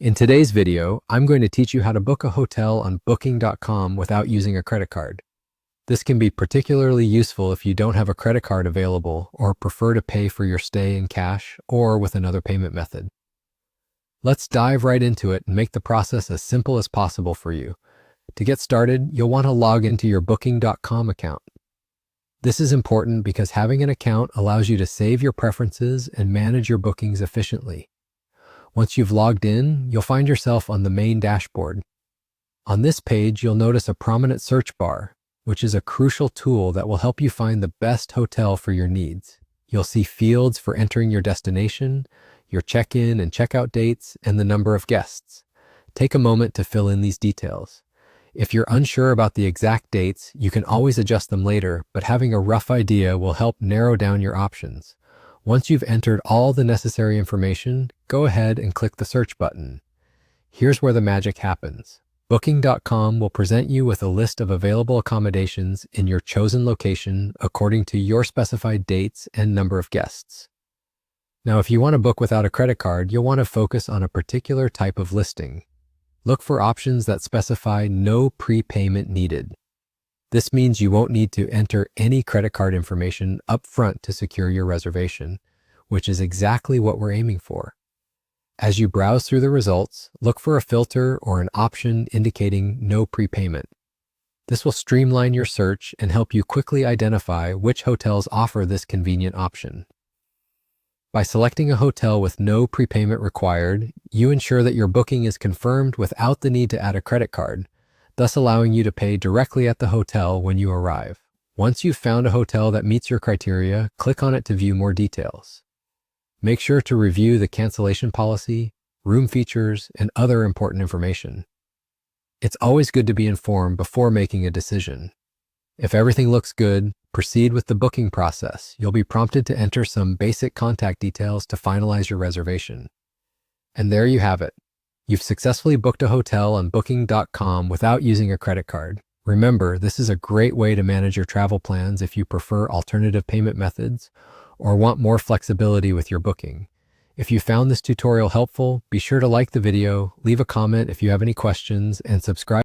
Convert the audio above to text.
In today's video, I'm going to teach you how to book a hotel on Booking.com without using a credit card. This can be particularly useful if you don't have a credit card available or prefer to pay for your stay in cash or with another payment method. Let's dive right into it and make the process as simple as possible for you. To get started, you'll want to log into your Booking.com account. This is important because having an account allows you to save your preferences and manage your bookings efficiently. Once you've logged in, you'll find yourself on the main dashboard. On this page, you'll notice a prominent search bar, which is a crucial tool that will help you find the best hotel for your needs. You'll see fields for entering your destination, your check-in and check-out dates, and the number of guests. Take a moment to fill in these details. If you're unsure about the exact dates, you can always adjust them later, but having a rough idea will help narrow down your options. Once you've entered all the necessary information, go ahead and click the search button. Here's where the magic happens. Booking.com will present you with a list of available accommodations in your chosen location according to your specified dates and number of guests. Now, if you want to book without a credit card, you'll want to focus on a particular type of listing. Look for options that specify no prepayment needed. This means you won't need to enter any credit card information up front to secure your reservation, which is exactly what we're aiming for. As you browse through the results, look for a filter or an option indicating no prepayment. This will streamline your search and help you quickly identify which hotels offer this convenient option. By selecting a hotel with no prepayment required, you ensure that your booking is confirmed without the need to add a credit card, thus allowing you to pay directly at the hotel when you arrive. Once you've found a hotel that meets your criteria, click on it to view more details. Make sure to review the cancellation policy, room features, and other important information. It's always good to be informed before making a decision. If everything looks good, proceed with the booking process. You'll be prompted to enter some basic contact details to finalize your reservation. And there you have it. You've successfully booked a hotel on Booking.com without using a credit card. Remember, this is a great way to manage your travel plans if you prefer alternative payment methods or want more flexibility with your booking. If you found this tutorial helpful, be sure to like the video, leave a comment if you have any questions, and subscribe